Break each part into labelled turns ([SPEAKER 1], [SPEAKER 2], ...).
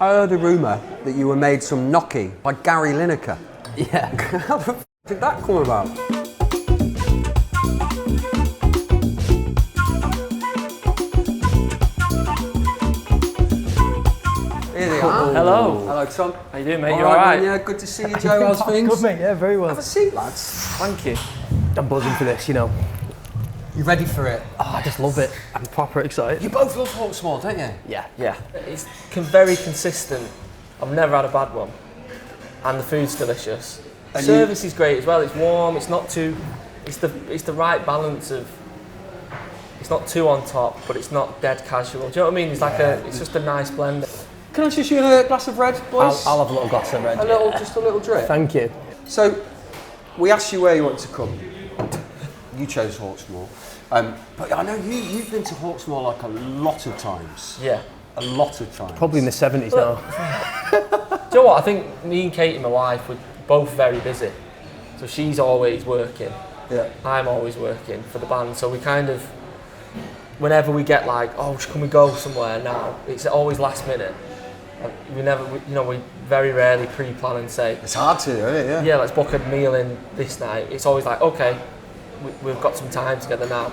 [SPEAKER 1] I heard a rumour that you were made some gnocchi by Gary Lineker.
[SPEAKER 2] Yeah.
[SPEAKER 1] How the f*** did that come about? Here they are.
[SPEAKER 3] Hello.
[SPEAKER 1] Hello, Tom.
[SPEAKER 3] How you doing, mate? You all right?
[SPEAKER 1] Yeah, good to see you, Joe. How's things?
[SPEAKER 2] Good, mate. Yeah, very well.
[SPEAKER 1] Have a seat, lads.
[SPEAKER 3] Thank you.
[SPEAKER 2] I'm buzzing for this, you know.
[SPEAKER 1] You ready for it?
[SPEAKER 2] Oh, I just love it. I'm proper excited.
[SPEAKER 1] You both love Hawksmoor, don't you?
[SPEAKER 2] Yeah.
[SPEAKER 3] Yeah. It's very consistent. I've never had a bad one. And the food's delicious. The service is great as well. It's warm. It's not too. It's the right balance of. It's not too on top, but it's not dead casual. Do you know what I mean? It's like it's just a nice blend.
[SPEAKER 1] Can I just you a glass of red, boys?
[SPEAKER 2] I'll have a little glass of red.
[SPEAKER 1] Just a little drip.
[SPEAKER 2] Thank you.
[SPEAKER 1] So, we asked you where you want to come. You chose Hawksmoor. But I know you've been to Hawksmoor like a lot of times.
[SPEAKER 3] Yeah.
[SPEAKER 1] A lot of times.
[SPEAKER 2] Probably in the 70s now.
[SPEAKER 3] Do you know what? I think me and Katie, my wife, we're both very busy. So she's always working.
[SPEAKER 1] Yeah.
[SPEAKER 3] I'm always working for the band. So we kind of, whenever we get like, oh, can we go somewhere now? It's always last minute. We very rarely pre-plan and say.
[SPEAKER 1] It's hard to, isn't it? Yeah.
[SPEAKER 3] Yeah, let's book a meal in this night. It's always like, okay, we've got some time together now.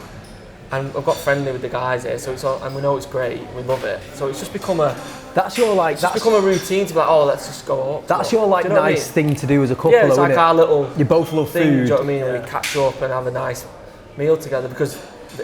[SPEAKER 3] And I've got friendly with the guys here, so and we know it's great, we love it. So it's just become a become a routine to be like, oh, let's just go up.
[SPEAKER 2] That's your like nice thing to do as a couple.
[SPEAKER 3] Yeah, it's like our little.
[SPEAKER 2] You both love
[SPEAKER 3] thing,
[SPEAKER 2] food.
[SPEAKER 3] Do you know what I mean? Yeah. We catch up and have a nice meal together because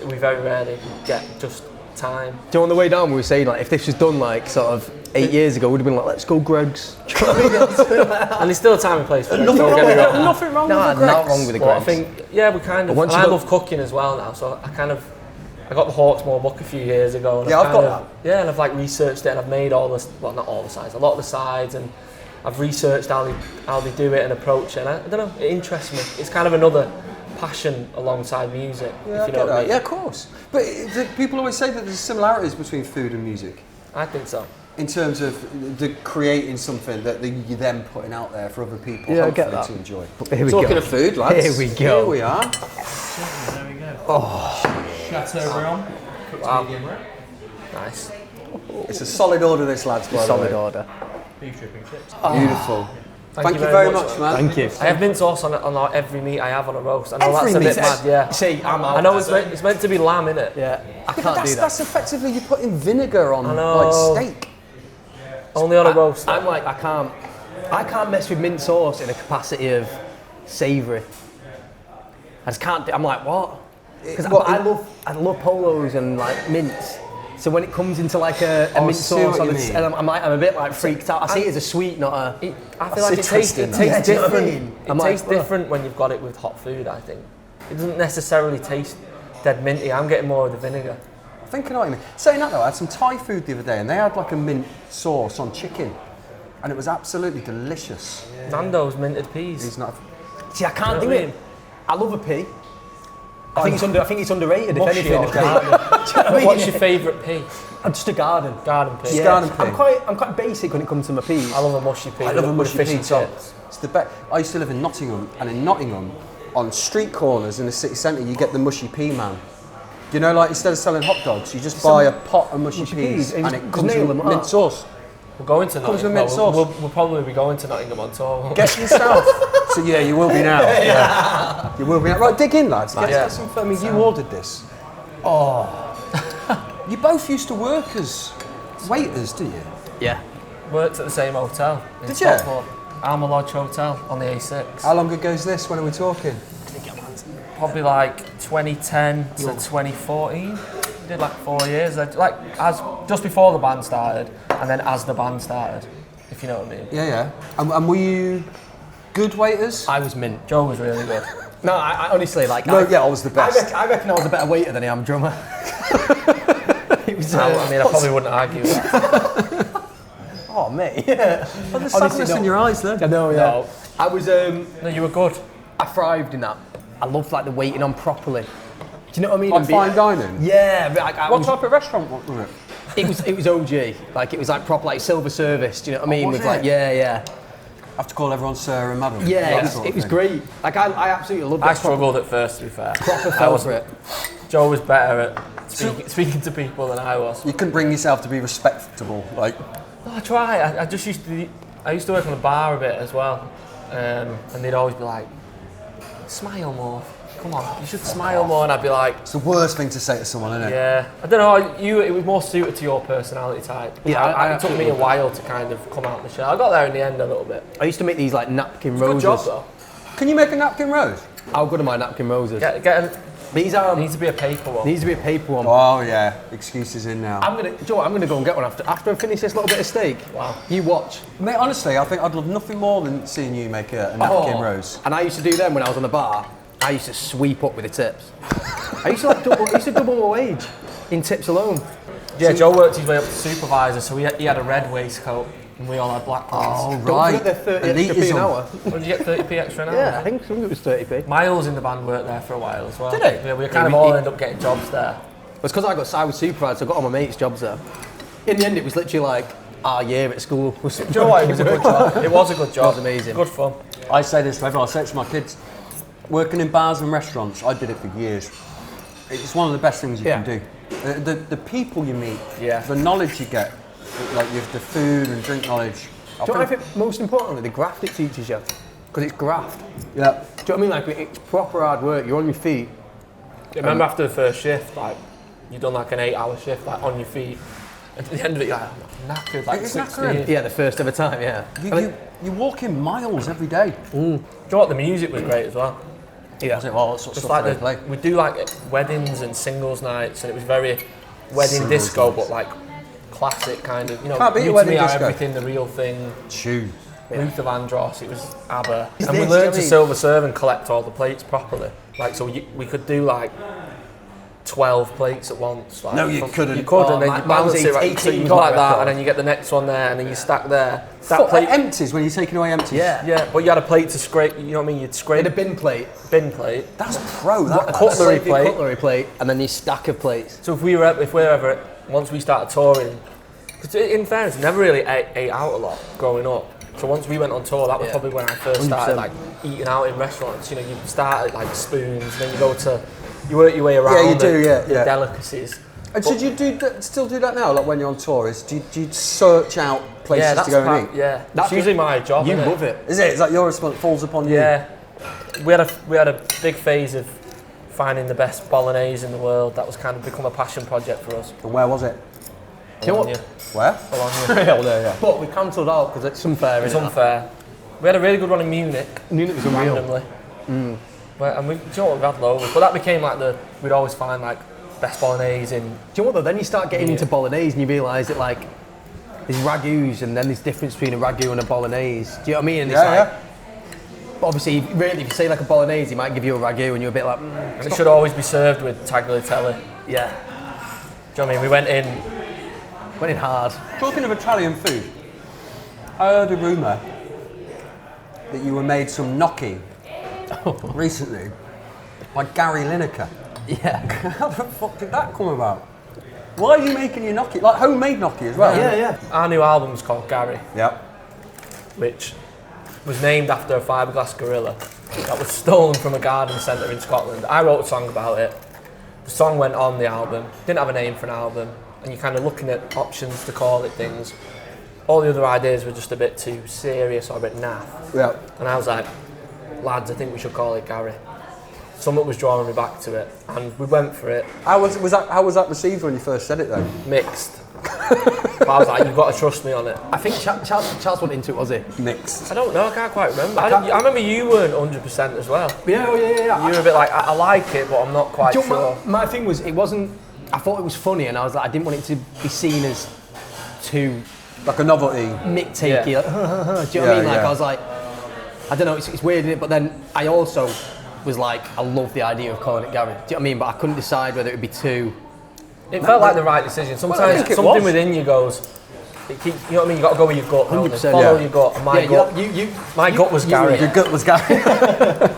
[SPEAKER 3] we very rarely get just time.
[SPEAKER 2] Do you know on the way down we were saying like if this was done like sort of 8 years ago, we'd have been like, let's go Gregg's.
[SPEAKER 3] And there's still a time and place for it.
[SPEAKER 1] Nothing wrong with Gregg's.
[SPEAKER 2] Not wrong with the Gregg's.
[SPEAKER 3] I think we kind of. And I love cooking as well now, so I got the Hawksmoor book a few years ago. And
[SPEAKER 1] I've got that.
[SPEAKER 3] Yeah, and I've like researched it and I've made all the, well, not all the sides, a lot of the sides, and I've researched how they do it and approach it. And I don't know, it interests me. It's kind of another passion alongside music, if you know what I mean.
[SPEAKER 1] Yeah, of course. But people always say that there's similarities between food and music.
[SPEAKER 3] I think so.
[SPEAKER 1] In terms of creating something that you're then putting out there for other people, hopefully to enjoy. Talking of food, lads.
[SPEAKER 2] Here we go.
[SPEAKER 1] Here we are.
[SPEAKER 4] There we go.
[SPEAKER 1] Oh.
[SPEAKER 4] Chateaubriand.
[SPEAKER 3] Wow.
[SPEAKER 4] Medium rare.
[SPEAKER 3] Nice.
[SPEAKER 1] It's a solid order, this, lads.
[SPEAKER 2] Solid order.
[SPEAKER 4] Beef dripping chips.
[SPEAKER 1] Beautiful. Thank you very much, man.
[SPEAKER 2] Thank you.
[SPEAKER 3] I have mint sauce on every meat I have on a roast. I know that's a bit mad, yeah.
[SPEAKER 2] See, I'm out.
[SPEAKER 3] I know it's meant to be lamb, innit?
[SPEAKER 2] Yeah. I can't do that.
[SPEAKER 1] That's effectively you putting vinegar on like steak.
[SPEAKER 3] Only on a roast.
[SPEAKER 2] I'm like, I can't mess with mint sauce in a capacity of savoury. I just can't. I'm like, what? Because I love polos and like mints. So when it comes into like a mint sauce, I'm a bit like freaked out. I see it as a sweet, not a.
[SPEAKER 3] I feel like it tastes different. It tastes different when you've got it with hot food. I think it doesn't necessarily taste dead minty. I'm getting more of the vinegar.
[SPEAKER 1] I think I know what you mean. Saying that though, I had some Thai food the other day and they had like a mint sauce on chicken, and it was absolutely delicious.
[SPEAKER 3] Yeah. Nando's minted peas.
[SPEAKER 1] He's not.
[SPEAKER 2] See, I can't do it. I love a pea. I think it's underrated.
[SPEAKER 3] Mushy,
[SPEAKER 2] if anything.
[SPEAKER 3] What's your favourite pea?
[SPEAKER 2] I'm just a garden.
[SPEAKER 3] Garden pea.
[SPEAKER 2] Yeah.
[SPEAKER 1] Garden pea.
[SPEAKER 2] I'm quite basic when it comes to my peas.
[SPEAKER 3] I love a mushy pea.
[SPEAKER 1] I love a mushy
[SPEAKER 3] fish
[SPEAKER 1] pea
[SPEAKER 3] and
[SPEAKER 1] too.
[SPEAKER 3] chips.
[SPEAKER 1] It's the best. I used to live in Nottingham, and in Nottingham, on street corners in the city centre, you get the mushy pea man. You know, like instead of selling hot dogs, you just buy a pot of mushy peas and it comes with mint sauce.
[SPEAKER 3] We're going to
[SPEAKER 1] Comes with
[SPEAKER 3] Nottingham.
[SPEAKER 1] mint sauce.
[SPEAKER 3] We'll probably be going to Nottingham on tour.
[SPEAKER 1] Get yourself. So yeah, you will be now. Yeah. You will be now. Right, dig in, lads. Get some. I mean, you ordered this. Oh. You both used to work as waiters, didn't you?
[SPEAKER 2] Yeah.
[SPEAKER 3] Worked at the same hotel.
[SPEAKER 1] Did you?
[SPEAKER 3] Alma Lodge Hotel on the A6.
[SPEAKER 1] How long ago is this? When are we talking?
[SPEAKER 3] Probably like 2010 to 2014. Did like 4 years. Like as just before the band started, and then as the band started. If you know what I mean.
[SPEAKER 1] Yeah. And were you good waiters?
[SPEAKER 2] I was mint.
[SPEAKER 3] Joe was really good.
[SPEAKER 2] No, I honestly like.
[SPEAKER 1] I was the best.
[SPEAKER 2] I reckon I was a better waiter than I am drummer. It was,
[SPEAKER 3] I probably wouldn't argue with that.
[SPEAKER 2] Oh, mate. Yeah.
[SPEAKER 1] Well, there's sadness in your eyes, then.
[SPEAKER 2] I know. Yeah. No. I was.
[SPEAKER 3] No, you were good.
[SPEAKER 2] I thrived in that. I loved like the waiting on properly. Do you know what I mean?
[SPEAKER 1] On fine dining?
[SPEAKER 2] Yeah.
[SPEAKER 1] What type of restaurant was it?
[SPEAKER 2] It was OG. Like it was like proper like silver service. Do you know what I mean? With like yeah.
[SPEAKER 1] I have to call everyone sir and madam.
[SPEAKER 2] Yeah, it was great. Like I absolutely loved it.
[SPEAKER 3] I struggled at first, to be fair.
[SPEAKER 2] Proper fell for it.
[SPEAKER 3] Joe was better at speaking to people than I was.
[SPEAKER 1] You couldn't bring yourself to be respectable, like.
[SPEAKER 3] I try. I just used to work on the bar a bit as well, and they'd always be like, smile more. Come on, you should smile more. And I'd be like,
[SPEAKER 1] it's the worst thing to say to someone, isn't it?
[SPEAKER 3] yeah. I don't know. It was more suited to your personality type.
[SPEAKER 2] Yeah,
[SPEAKER 3] it took me a while to kind of come out of the shell. I got there in the end a little bit.
[SPEAKER 2] I used to make these like napkin
[SPEAKER 3] Good
[SPEAKER 2] roses.
[SPEAKER 3] job though.
[SPEAKER 1] Can you make a napkin rose?
[SPEAKER 2] How good are my napkin roses?
[SPEAKER 3] These needs to be a paper one.
[SPEAKER 2] Needs to be a paper one.
[SPEAKER 1] Oh yeah, excuses in now.
[SPEAKER 2] I'm gonna go and get one after I finish this little bit of steak.
[SPEAKER 3] Wow.
[SPEAKER 2] You watch.
[SPEAKER 1] Mate, honestly, I think I'd love nothing more than seeing you make a napkin rose.
[SPEAKER 2] And I used to do them when I was on the bar. I used to sweep up with the tips. I used to double my wage in tips alone.
[SPEAKER 3] Yeah, Joe worked his way up to supervisor, so he had a red waistcoat and we all had black ones.
[SPEAKER 1] Oh
[SPEAKER 2] Don't
[SPEAKER 1] right.
[SPEAKER 2] forget they're 30 extra p an hour.
[SPEAKER 3] What, did you get 30p extra an hour?
[SPEAKER 2] Yeah, I think some of it was 30p.
[SPEAKER 3] Miles in the band worked there for a while as well.
[SPEAKER 1] Did he?
[SPEAKER 3] Yeah, we kind of all ended up getting jobs there.
[SPEAKER 2] It's because I got side with supervisor, so I got all my mates' jobs there. In the end, it was literally like our year at school.
[SPEAKER 3] Do you know what? It was a good job. It was a good job.
[SPEAKER 2] It was amazing.
[SPEAKER 3] Good fun.
[SPEAKER 1] I say this to everyone. I say it to my kids. Working in bars and restaurants, I did it for years. It's one of the best things you can do. The people you meet, the knowledge you get, like the food and drink knowledge.
[SPEAKER 2] Do you know what I think most importantly, the graft it teaches you? Because it's graft.
[SPEAKER 1] Yeah.
[SPEAKER 2] Do you know what I mean? Like, it's proper hard work, you're on your feet.
[SPEAKER 3] I remember after the first shift, like, you'd done like an 8-hour shift, like, on your feet. And at the end of it, you're like, I'm knackered, like,
[SPEAKER 1] It's
[SPEAKER 3] 16.
[SPEAKER 1] knackering.
[SPEAKER 2] Yeah, the first ever time, yeah.
[SPEAKER 1] You walk in miles every day.
[SPEAKER 3] Do you know what? The music was great as well.
[SPEAKER 2] Yeah.
[SPEAKER 1] Well, that's what
[SPEAKER 3] Just
[SPEAKER 1] stuff
[SPEAKER 3] like
[SPEAKER 1] they play.
[SPEAKER 3] we do like weddings and singles nights, and it was very wedding
[SPEAKER 1] Singles
[SPEAKER 3] disco,
[SPEAKER 1] nights.
[SPEAKER 3] but like classic kind of, you know,
[SPEAKER 1] Can't beat a
[SPEAKER 3] You to
[SPEAKER 1] wedding
[SPEAKER 3] Me Are
[SPEAKER 1] disco.
[SPEAKER 3] Everything, The Real Thing,
[SPEAKER 1] Chew.
[SPEAKER 3] Luther Vandross, it was ABBA.
[SPEAKER 2] Is
[SPEAKER 3] And we
[SPEAKER 2] this,
[SPEAKER 3] learned to
[SPEAKER 2] Joey?
[SPEAKER 3] silver serve and collect all the plates properly. Like, so we could do like 12 plates at once. Like,
[SPEAKER 1] No, you couldn't.
[SPEAKER 3] You could,
[SPEAKER 2] Oh,
[SPEAKER 3] and then
[SPEAKER 2] mine
[SPEAKER 3] you balance
[SPEAKER 2] was
[SPEAKER 3] it right.
[SPEAKER 2] 18
[SPEAKER 3] So you
[SPEAKER 2] was
[SPEAKER 3] go
[SPEAKER 2] my
[SPEAKER 3] like that,
[SPEAKER 2] record.
[SPEAKER 3] and then you get the next one there, and then you stack there. That
[SPEAKER 1] What,
[SPEAKER 3] plate,
[SPEAKER 1] empties when you're taking away empties?
[SPEAKER 3] yeah, but you had a plate to scrape, you know what I mean? You'd scrape
[SPEAKER 2] In a bin plate,
[SPEAKER 3] bin plate.
[SPEAKER 1] That's pro, that.
[SPEAKER 3] Cutlery
[SPEAKER 2] scrape your
[SPEAKER 3] plate.
[SPEAKER 2] cutlery plate, and then your stack of plates.
[SPEAKER 3] So if we're ever, once we started touring, because in fairness, I never really ate out a lot growing up. So once we went on tour, that was probably when I first started
[SPEAKER 2] 100%.
[SPEAKER 3] like eating out in restaurants. You know, you start at like spoons, then you work your way around.
[SPEAKER 1] you do,
[SPEAKER 3] the
[SPEAKER 1] yeah.
[SPEAKER 3] delicacies.
[SPEAKER 1] And should you still do that now, like when you're on tour? Do you search out places
[SPEAKER 3] Yeah, that's
[SPEAKER 1] to go and
[SPEAKER 3] part,
[SPEAKER 1] eat?
[SPEAKER 3] yeah.
[SPEAKER 2] That's
[SPEAKER 3] That's usually my job.
[SPEAKER 2] You
[SPEAKER 3] innit?
[SPEAKER 2] love it.
[SPEAKER 1] Is it? Is that your responsibility? Falls upon you?
[SPEAKER 3] Yeah, we had a big phase of finding the best bolognese in the world. That was kind of become a passion project for us.
[SPEAKER 1] And where was it?
[SPEAKER 2] Do you know what?
[SPEAKER 3] Bologna.
[SPEAKER 1] Where?
[SPEAKER 3] Bologna.
[SPEAKER 1] Yeah, there, yeah.
[SPEAKER 2] But we cancelled out because it's unfair.
[SPEAKER 3] It's
[SPEAKER 2] isn't it?
[SPEAKER 3] unfair. We had a really good one in Munich.
[SPEAKER 2] Munich was unreal.
[SPEAKER 3] Randomly. And do you know what, we've had loads, but that became like we'd always find like best bolognese in.
[SPEAKER 2] Do you know what though? Then you start getting into bolognese and you realise that like there's ragouts and then there's difference between a ragu and a bolognese. Do you know what I mean? And it's like, but obviously, really, if you say like a bolognese, he might give you a ragu and you're a bit like.
[SPEAKER 3] And it should always be served with tagliatelle.
[SPEAKER 2] Yeah.
[SPEAKER 3] Do you know what I mean? We went in.
[SPEAKER 2] Went in hard.
[SPEAKER 1] Talking of Italian food, I heard a rumour that you were made some gnocchi recently by Gary Lineker.
[SPEAKER 2] Yeah.
[SPEAKER 1] How the fuck did that come about? Why are you making your gnocchi? Like homemade gnocchi as well?
[SPEAKER 2] Yeah.
[SPEAKER 3] Our new album's called Gary,
[SPEAKER 1] Yep.
[SPEAKER 3] which was named after a fiberglass gorilla that was stolen from a garden centre in Scotland. I wrote a song about it. The song went on the album. Didn't have a name for an album, and you're kind of looking at options to call it things. All the other ideas were just a bit too serious or a bit naff.
[SPEAKER 1] Yep.
[SPEAKER 3] And I was like, lads, I think we should call it Gary. Something was drawing me back to it, and we went for it.
[SPEAKER 1] How was that received when you first said it then?
[SPEAKER 3] Mixed. But I was like, you've got to trust me on it.
[SPEAKER 2] I think Charles went into it, was he?
[SPEAKER 1] Mixed.
[SPEAKER 3] I don't know, I can't quite remember. I remember you weren't 100% as well.
[SPEAKER 2] Yeah.
[SPEAKER 3] You were a bit like, I like it, but I'm not quite
[SPEAKER 2] Do you know
[SPEAKER 3] sure.
[SPEAKER 2] what my thing was, it wasn't. I thought it was funny, and I was like, I didn't want it to be seen as too
[SPEAKER 1] Like a novelty.
[SPEAKER 2] nitpicky.
[SPEAKER 3] Yeah.
[SPEAKER 2] Like, do you know what I mean? Like I was like, I don't know, it's weird, isn't it? But then I also was like, I love the idea of calling it Gary. Do you know what I mean? But I couldn't decide whether it would be too.
[SPEAKER 3] It felt like the right decision. Sometimes
[SPEAKER 1] I think it
[SPEAKER 3] something
[SPEAKER 1] was.
[SPEAKER 3] within you goes, you know what I mean? You've got to go with your gut.
[SPEAKER 2] 100%,
[SPEAKER 3] Follow
[SPEAKER 1] yeah.
[SPEAKER 3] your gut. And my gut was Gary.
[SPEAKER 1] Your gut was Gary.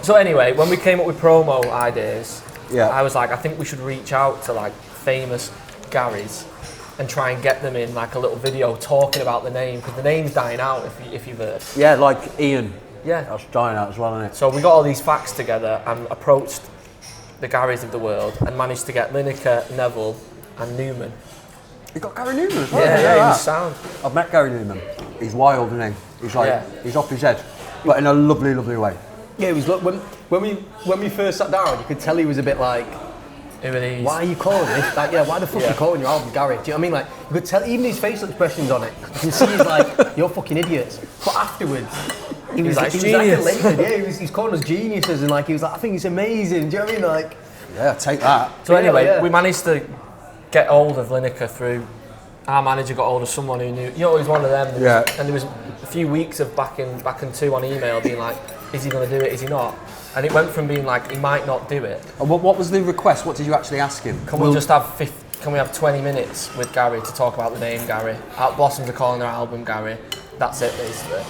[SPEAKER 3] So anyway, when we came up with promo ideas,
[SPEAKER 1] Yeah.
[SPEAKER 3] I was like, I think we should reach out to like famous Garys and try and get them in like a little video talking about the name, because the name's dying out if you've heard.
[SPEAKER 1] Yeah, like Ian.
[SPEAKER 3] Yeah.
[SPEAKER 1] That's dying out as well, isn't it?
[SPEAKER 3] So we got all these facts together and approached the Garys of the world and managed to get Lineker, Neville and Newman
[SPEAKER 1] You got Gary Newman as well.
[SPEAKER 3] Yeah, he
[SPEAKER 1] that.
[SPEAKER 3] was sound.
[SPEAKER 1] I've met Gary Newman. He's wild, isn't he? He's like, he's off his head, but in a lovely, lovely way.
[SPEAKER 2] Yeah, it was look when we first sat down, you could tell he was a bit like, why are you calling this? Like, yeah, why the fuck are you calling your album Gary? Do you know what I mean? Like, you could tell even his facial expressions on it. You can see he's like, you're fucking idiots. But afterwards, he was like
[SPEAKER 3] genius.
[SPEAKER 2] Yeah, he's calling us geniuses and like he was like, I think it's amazing. Do you know what I mean? Like,
[SPEAKER 1] yeah, take that.
[SPEAKER 3] So anyway, we managed to get hold of Lineker through. Our manager got hold of someone who knew. You know, he was one of them. And there was a few weeks of back and two on email being like, is he going to do it? Is he not? And it went from being like, he might not do it.
[SPEAKER 1] And what was the request? What did you actually ask him?
[SPEAKER 3] Can we have 20 minutes with Gary to talk about the name Gary? Blossoms are calling their album Gary. That's it, basically.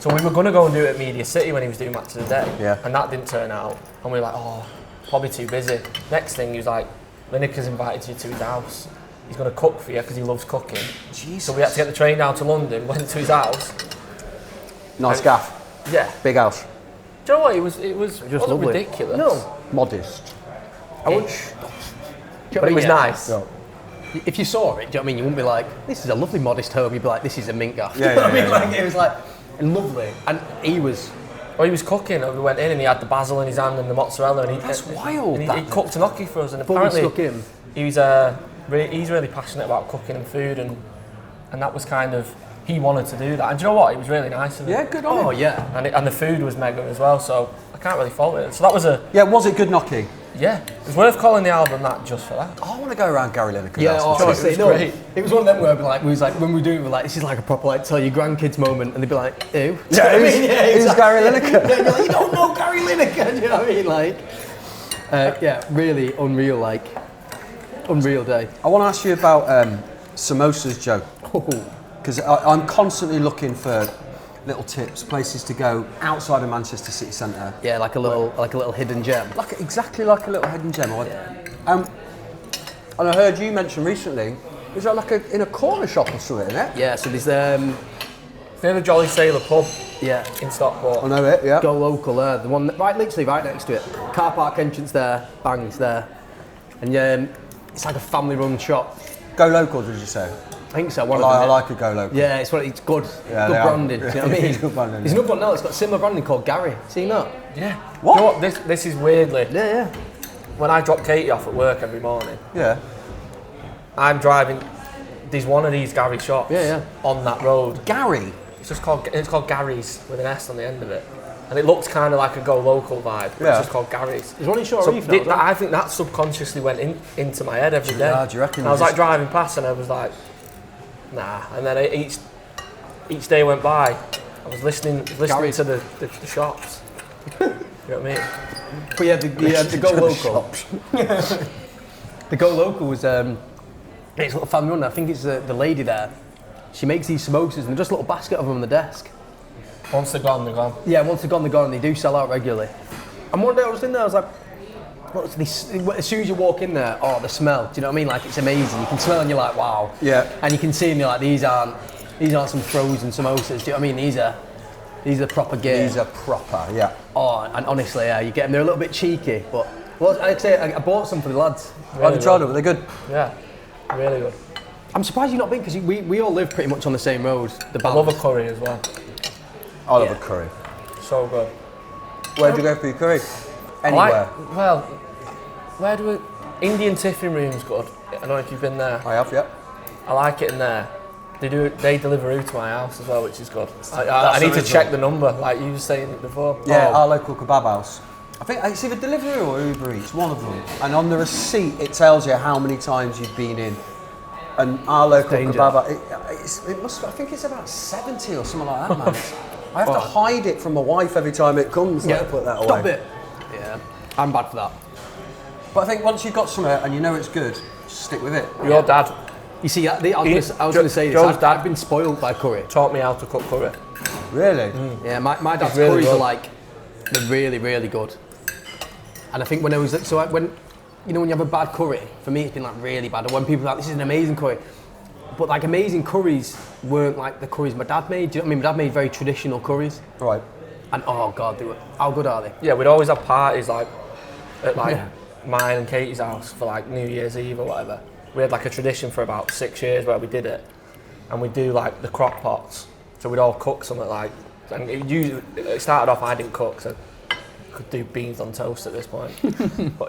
[SPEAKER 3] So we were going to go and do it at Media City when he was doing Match of the Day. And that didn't turn out. And we were like, oh, probably too busy. Next thing, he was like, Lineker's invited you to his house. He's going to cook for you because he loves cooking. Jesus. So we had to get the train down to London, went to his house.
[SPEAKER 1] Nice gaff.
[SPEAKER 3] Yeah.
[SPEAKER 1] Big house.
[SPEAKER 3] Do you know what? It wasn't ridiculous.
[SPEAKER 2] No.
[SPEAKER 1] Modest.
[SPEAKER 3] But it was nice.
[SPEAKER 1] No.
[SPEAKER 2] If you saw it, do you know what I mean? You wouldn't be like, this is a lovely modest home. You'd be like, this is a mint gaff.
[SPEAKER 1] Yeah,
[SPEAKER 2] you know what I mean?
[SPEAKER 1] yeah.
[SPEAKER 2] Like, it was like lovely. And he was.
[SPEAKER 3] Well, he was cooking, and we went in and he had the basil in his hand and the mozzarella. And
[SPEAKER 1] That's wild.
[SPEAKER 3] And he cooked gnocchi for us. And
[SPEAKER 2] Apparently,
[SPEAKER 3] apparently, he's really passionate about cooking and food, and that was kind of, he wanted to do that. And do you know what? It was really nice of him.
[SPEAKER 1] Yeah, good on him.
[SPEAKER 2] Oh, yeah.
[SPEAKER 3] And the food was mega as well, so I can't really fault it. So that was
[SPEAKER 1] was it good Gnocchi?
[SPEAKER 3] Yeah, it was worth calling the album that just for that.
[SPEAKER 1] I want to go around Gary Lineker.
[SPEAKER 2] Yeah, honestly,
[SPEAKER 3] great.
[SPEAKER 2] It was one of them where we was like, when we were doing it, we were like, this is like a proper like tell your grandkids moment, and they'd be like, ew.
[SPEAKER 1] Yeah, who's Gary Lineker?
[SPEAKER 2] Yeah, you're like, you don't know Gary Lineker. Do you know what I mean? Like, yeah, really unreal day.
[SPEAKER 1] I want to ask you about samosas, Joe, because I'm constantly looking for little tips, places to go outside of Manchester city centre.
[SPEAKER 2] Yeah, like a little hidden gem.
[SPEAKER 1] Exactly like a little hidden gem. And I heard you mention recently, is that like in a corner shop or something, isn't it?
[SPEAKER 2] Yeah, so there's
[SPEAKER 3] Near the Jolly Sailor pub
[SPEAKER 2] yeah,
[SPEAKER 3] in Stockport.
[SPEAKER 1] I know it, yeah.
[SPEAKER 2] Go Local there, the one literally right next to it. Car park entrance there, bangs there, and it's like a family-run shop.
[SPEAKER 1] Go Local, did you say?
[SPEAKER 2] I think so.
[SPEAKER 1] I like a Go Local.
[SPEAKER 2] Yeah, it's good.
[SPEAKER 1] Yeah,
[SPEAKER 2] good branding. Do you know what I mean?
[SPEAKER 1] Good branding,
[SPEAKER 2] There's another one now. It's got similar branding called Gary. Seen that?
[SPEAKER 3] Yeah.
[SPEAKER 1] What?
[SPEAKER 3] Do you know what? This is weirdly.
[SPEAKER 2] Yeah.
[SPEAKER 3] When I drop Katie off at work every morning,
[SPEAKER 1] Yeah.
[SPEAKER 3] I'm driving. There's one of these Gary shops on that road.
[SPEAKER 1] Gary.
[SPEAKER 3] It's called Gary's with an S on the end of it, and it looks kind of like a Go Local vibe. But
[SPEAKER 1] Yeah.
[SPEAKER 3] It's just called Gary's.
[SPEAKER 2] There's one in Shore
[SPEAKER 3] So
[SPEAKER 2] Reef now.
[SPEAKER 3] I think that subconsciously went into my head every day.
[SPEAKER 1] Yeah, do you reckon?
[SPEAKER 3] And I was like driving past, and I was like, nah. And then each day went by, I was listening to the shops. You know what I mean?
[SPEAKER 2] But yeah, the Go Local. The Go Local was it's a little family run. I think it's the lady there. She makes these samosas and they're just a little basket of them on the desk.
[SPEAKER 3] Once they're gone, they're gone.
[SPEAKER 2] Yeah, once they're gone, and they do sell out regularly. And one day I was in there, I was like, what's this? As soon as you walk in there, the smell, do you know what I mean? Like, it's amazing. You can smell and you're like, wow.
[SPEAKER 1] Yeah.
[SPEAKER 2] And you can see them, you're like, these aren't some frozen samosas, do you know what I mean? These are proper gear.
[SPEAKER 1] These are proper, yeah.
[SPEAKER 2] Oh, and honestly, yeah, you get them, they're a little bit cheeky, but, well, I'd say I bought some for the lads.
[SPEAKER 1] Have you tried them? Are they good?
[SPEAKER 3] Yeah, really good.
[SPEAKER 2] I'm surprised you've not been, because we all live pretty much on the same road.
[SPEAKER 3] I love a curry as well.
[SPEAKER 1] I love a curry.
[SPEAKER 3] So good.
[SPEAKER 1] Where'd you go for your curry? Anywhere.
[SPEAKER 3] Where do we... Indian tiffin room's good. I don't know if you've been there.
[SPEAKER 1] I have, yeah.
[SPEAKER 3] I like it in there. They deliver out to my house as well, which is good. I need to check the number, like you were saying before.
[SPEAKER 1] Yeah, our local kebab house. I think it's either Deliveroo or Uber Eats, one of them. And on the receipt, it tells you how many times you've been in. And our local kebab, it must. I think it's about 70 or something like that, man. I have to hide it from my wife every time it comes.
[SPEAKER 2] Yeah,
[SPEAKER 1] put that away.
[SPEAKER 2] Stop it. Yeah, I'm bad for that.
[SPEAKER 1] But I think once you've got something and you know it's good, stick with it.
[SPEAKER 3] Your dad
[SPEAKER 2] You see, I was going to say
[SPEAKER 3] Joe's
[SPEAKER 2] this. I've been spoiled by curry.
[SPEAKER 3] taught me how to cook curry.
[SPEAKER 1] Really?
[SPEAKER 2] Yeah, my dad's
[SPEAKER 3] really
[SPEAKER 2] curries
[SPEAKER 3] good.
[SPEAKER 2] are they're really, really good. And I think when when you have a bad curry, for me it's been really bad. And when people are like, this is an amazing curry. But amazing curries weren't like the curries my dad made. Do you know what I mean? My dad made very traditional curries.
[SPEAKER 1] Right.
[SPEAKER 2] And oh God, how good are they?
[SPEAKER 3] Yeah, we'd always have parties at mine and Katie's house for New Year's Eve or whatever. we had like a tradition for about 6 years where we did it, and we do like the crock pots. So we'd all cook something like, and it started off I didn't cook, so I could do beans on toast at this point. But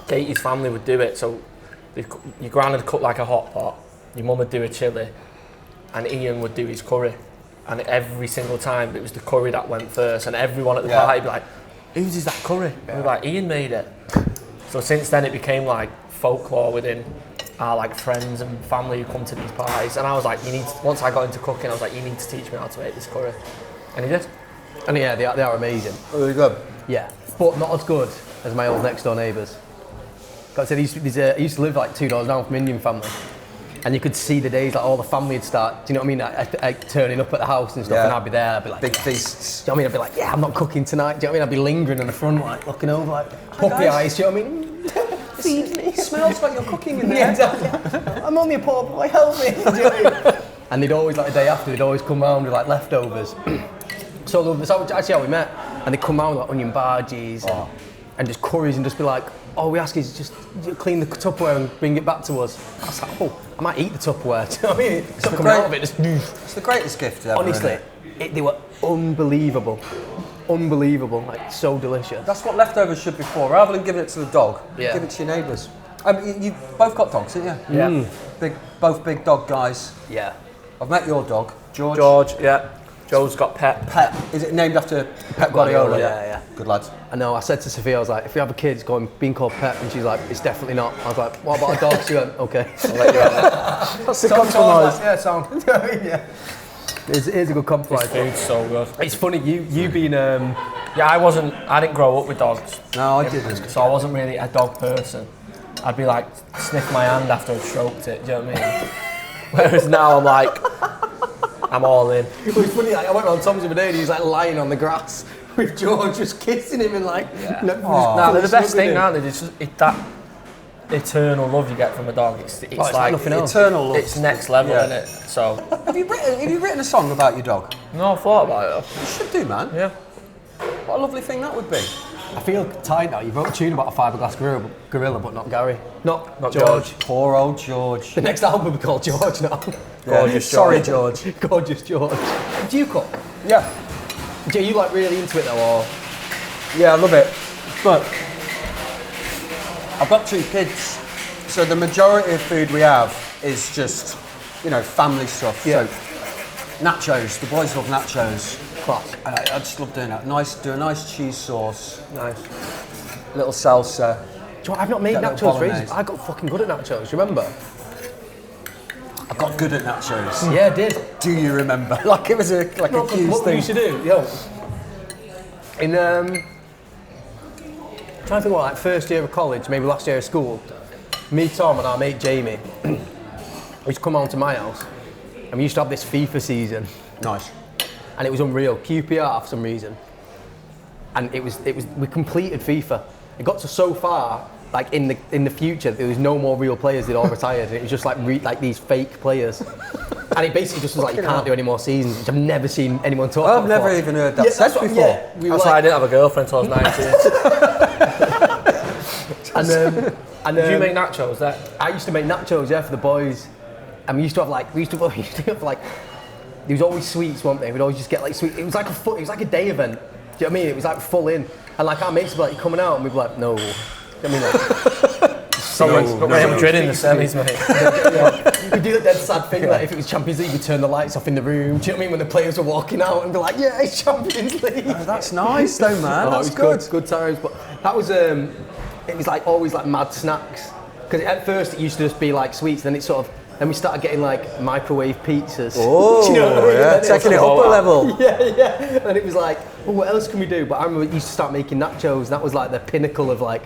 [SPEAKER 3] Katie's family would do it. So your gran would cook like a hot pot, your mum would do a chilli, and Ian would do his curry. And every single time it was the curry that went first, and everyone at the party would be like, whose is that curry? And we're like, Ian made it. So since then it became like folklore within our like friends and family who come to these parties. And I was like, once I got into cooking, I was like, you need to teach me how to make this curry. And he did.
[SPEAKER 2] And yeah, they are amazing.
[SPEAKER 1] Really good.
[SPEAKER 2] Yeah, but not as good as my old next door neighbours. Got to say, he used to live like 2 doors down from an Indian family. And you could see the days like all the family would start, do you know what I mean? Like turning up at the house and stuff, and I'd be there, I'd be like,
[SPEAKER 1] big feasts.
[SPEAKER 2] Do you know what I mean? I'd be like, yeah, I'm not cooking tonight. Do you know what I mean? I'd be lingering in the front, like looking over, like puppy eyes. Do you know what I mean? Feed me.
[SPEAKER 1] It smells like you're cooking in there.
[SPEAKER 2] Yeah, exactly. I'm only a poor boy. Help me. Do you know what I mean? And they'd always like the day after, they'd always come round with like leftovers. So that's actually how we met. And they'd come round with like onion bhajis and just curries and just be like, all we ask is just clean the Tupperware and bring it back to us. I was like, oh, I might eat the Tupperware. Do you know what I mean? It's coming out of it, just.
[SPEAKER 1] It's the greatest gift ever.
[SPEAKER 2] Honestly, they were unbelievable. Unbelievable, like so delicious.
[SPEAKER 1] That's what leftovers should be for. Rather than giving it to the dog,
[SPEAKER 2] Yeah.
[SPEAKER 1] give it to your neighbours. You've both got dogs, haven't you?
[SPEAKER 3] Yeah.
[SPEAKER 1] Both big dog guys.
[SPEAKER 2] Yeah.
[SPEAKER 1] I've met your dog, George.
[SPEAKER 3] George, yeah. Joe's got Pep.
[SPEAKER 1] Pep. Is it named after Pep Guardiola?
[SPEAKER 2] Yeah.
[SPEAKER 1] Good lad.
[SPEAKER 2] I know, I said to Sophia, I was like, if you have a kid, being called Pep, and she's like, it's definitely not. I was like, what about a dog? She went, okay. I'll let you have that.
[SPEAKER 1] That's the compromise.
[SPEAKER 2] Yeah, sound. Yeah. It is a good compromise.
[SPEAKER 3] This food's so good.
[SPEAKER 2] It's funny, you being...
[SPEAKER 3] Yeah, I didn't grow up with dogs.
[SPEAKER 1] No, I didn't.
[SPEAKER 3] So I wasn't really a dog person. I'd be like, sniff my hand after I'd stroked it, do you know what I mean? Whereas now I'm like, I'm all in.
[SPEAKER 2] It was funny, like, I went around Tom's the other day and he was like lying on the grass with George just kissing him and like...
[SPEAKER 3] No, they're the best thing, aren't they? It's just, that eternal love you get from a dog. It's
[SPEAKER 2] like
[SPEAKER 3] like
[SPEAKER 2] nothing else.
[SPEAKER 1] Eternal love.
[SPEAKER 3] It's next level, isn't it? So
[SPEAKER 1] Have you written a song about your dog?
[SPEAKER 3] no, I thought about it.
[SPEAKER 1] You should do, man.
[SPEAKER 3] Yeah.
[SPEAKER 1] What a lovely thing that would be.
[SPEAKER 2] I feel tight now. You wrote a tune about a fiberglass gorilla, but not Gary. Not
[SPEAKER 3] Not
[SPEAKER 2] George.
[SPEAKER 1] Poor old George.
[SPEAKER 2] The next album will be called George now.
[SPEAKER 3] Gorgeous
[SPEAKER 1] Sorry,
[SPEAKER 3] George.
[SPEAKER 1] George.
[SPEAKER 2] Gorgeous George. Do you cook?
[SPEAKER 1] Yeah.
[SPEAKER 2] Do you like really into it though, or?
[SPEAKER 1] Yeah, I love it. But I've got 2 kids, so the majority of food we have is just, family stuff.
[SPEAKER 2] Yeah.
[SPEAKER 1] So nachos, the boys love nachos.
[SPEAKER 2] Class.
[SPEAKER 1] I just love doing that. Do a nice cheese sauce,
[SPEAKER 3] Nice.
[SPEAKER 1] little salsa.
[SPEAKER 2] Do you know what, I've not made
[SPEAKER 1] Get a little
[SPEAKER 2] nachos for ages.
[SPEAKER 1] bolognese.
[SPEAKER 2] I got fucking good at nachos, remember?
[SPEAKER 1] I got good at nachos.
[SPEAKER 2] Yeah, I did.
[SPEAKER 1] Do you remember? Like it was a huge
[SPEAKER 2] What we
[SPEAKER 1] thing.
[SPEAKER 2] used to do, yo. In trying to think what, like first year of college, maybe last year of school, me, Tom, and our mate Jamie, we used to come round to my house, and we used to have this FIFA season,
[SPEAKER 1] Nice.
[SPEAKER 2] and it was unreal. QPR for some reason, and it was we completed FIFA. It got to so far, like in the future, there was no more real players. They'd all retired. It was just like these fake players, and it basically just was like you can't do any more seasons, which I've never seen anyone talk about.
[SPEAKER 1] I've never
[SPEAKER 2] before.
[SPEAKER 1] even heard that said
[SPEAKER 2] that's what-
[SPEAKER 1] before.
[SPEAKER 2] yeah, we were
[SPEAKER 3] That's why I didn't have a girlfriend until I was 19.
[SPEAKER 2] and
[SPEAKER 3] Did you make nachos there?
[SPEAKER 2] I used to make nachos, yeah, for the boys, and we used to have like, there was always sweets, weren't there? We'd always just get like sweet. It was like a day event. Do you know what I mean? It was like full in, and like our mates would be like, "You coming out?" And we'd be like, "No." Do you know what I mean? Like,
[SPEAKER 3] But Real Madrid in the semis, mate.
[SPEAKER 2] we do the dead sad thing that if it was Champions League, we'd turn the lights off in the room. Do you know what I mean? When the players were walking out and be like, "Yeah, it's Champions League."
[SPEAKER 1] Oh, that's nice though, man.
[SPEAKER 2] Oh,
[SPEAKER 1] That's
[SPEAKER 2] it was
[SPEAKER 1] good.
[SPEAKER 2] good times. But that was it was like always like mad snacks, because at first it used to just be like sweets, then we started getting like microwave pizzas.
[SPEAKER 1] Oh,
[SPEAKER 2] Do you know what I mean?
[SPEAKER 1] yeah,
[SPEAKER 2] Then
[SPEAKER 1] taking it
[SPEAKER 2] was
[SPEAKER 1] up
[SPEAKER 2] like,
[SPEAKER 1] a level.
[SPEAKER 2] Yeah. And it was like, well, what else can we do? But I remember we used to start making nachos, and that was like the pinnacle of like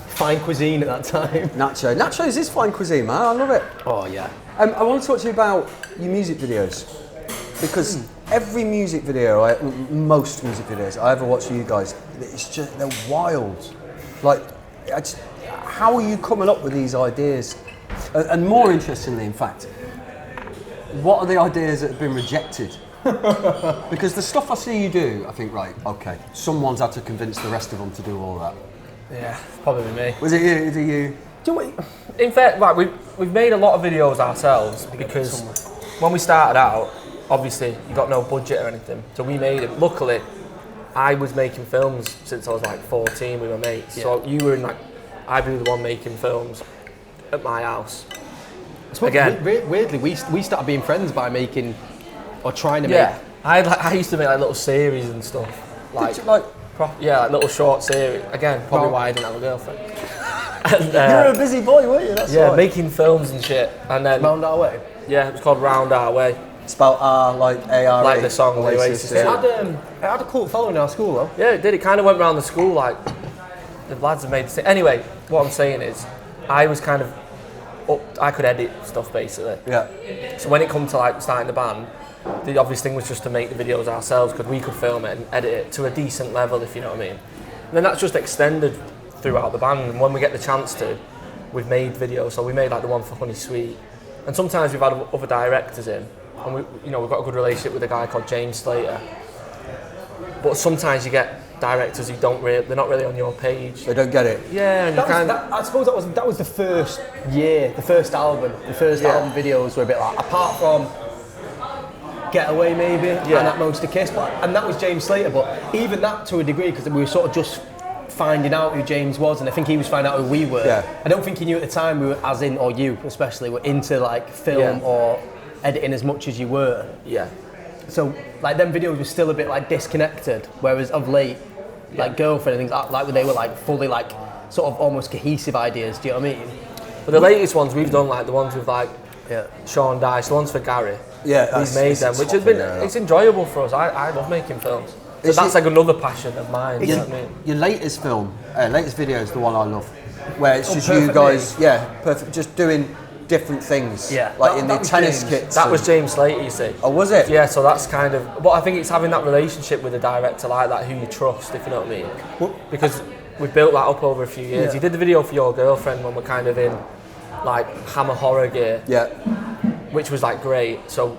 [SPEAKER 2] fine cuisine at that time.
[SPEAKER 1] Nachos is fine cuisine, man. I love it.
[SPEAKER 2] Oh yeah.
[SPEAKER 1] I want to talk to you about your music videos, because every music video, most music videos I ever watch for you guys, they're wild. Like, how are you coming up with these ideas? And more interestingly, in fact, what are the ideas that have been rejected? Because the stuff I see you do, I think, right, okay, someone's had to convince the rest of them to do all that.
[SPEAKER 3] Yeah, probably me.
[SPEAKER 1] Was it you?
[SPEAKER 2] Do you know what?
[SPEAKER 3] In fact, right, we've made a lot of videos ourselves because when we started out, obviously you got no budget or anything, so we made it. Luckily, I was making films since I was like 14 with my mates. Yeah. So you were in like, I'd be the one making films at my house. Again,
[SPEAKER 2] weirdly, we started being friends by making or trying to make.
[SPEAKER 3] Yeah, I used to make like little series and stuff. Like little short series. Again, probably why I didn't have a girlfriend. And,
[SPEAKER 2] you were a busy boy, weren't you? That's why.
[SPEAKER 3] Making films and shit. And then
[SPEAKER 2] Round Our Way.
[SPEAKER 3] Yeah, it was called Round Our Way.
[SPEAKER 1] Spelled R like A-R-E.
[SPEAKER 3] Like the song Oasis.
[SPEAKER 2] It had a cult following in our school though.
[SPEAKER 3] Yeah, it did. It kind of went around the school like the lads have made the Anyway, what I'm saying is, I was kind of I could edit stuff basically.
[SPEAKER 1] Yeah.
[SPEAKER 3] So when it come to like starting the band, the obvious thing was just to make the videos ourselves because we could film it and edit it to a decent level, if you know what I mean. And then that's just extended throughout the band, and when we get the chance to, we've made videos. So we made like the one for Honey Sweet, and sometimes we've had other directors in, and we've got a good relationship with a guy called James Slater. But sometimes you get directors who they're not really on your page.
[SPEAKER 1] They don't get it.
[SPEAKER 3] Yeah, and
[SPEAKER 2] I suppose that was the first year, the first album album videos were a bit like, apart from Getaway maybe, and At Most a Kiss, and that was James Slater. But even that to a degree, because we were sort of just finding out who James was, and I think he was finding out who we were.
[SPEAKER 1] Yeah.
[SPEAKER 2] I don't think he knew at the time we were, as in, or you especially, were into like film or editing as much as you were.
[SPEAKER 3] Yeah.
[SPEAKER 2] So like them videos were still a bit like disconnected, whereas of late, like Girlfriend and things like they were like fully like sort of almost cohesive ideas. Do you know what I mean?
[SPEAKER 3] But the latest ones we've done, like the ones with like Sean Dice, the ones for Gary.
[SPEAKER 1] Yeah,
[SPEAKER 3] we've made them, which has been it's enjoyable for us. I love making films. So that's like another passion of mine. You know what I mean?
[SPEAKER 1] Your latest film, latest video is the one I love, where it's just you guys, perfect, just doing different things.
[SPEAKER 2] Yeah,
[SPEAKER 1] like in the tennis kits.
[SPEAKER 3] That was James Slater, you see.
[SPEAKER 1] Oh, was it?
[SPEAKER 3] Yeah, so that's kind of. But I think it's having that relationship with a director like that who you trust, if you know what I mean. Because we built that up over a few years.
[SPEAKER 2] Yeah.
[SPEAKER 3] You did the video for Your Girlfriend when we're kind of in like Hammer horror gear.
[SPEAKER 1] Yeah.
[SPEAKER 3] Which was like great. So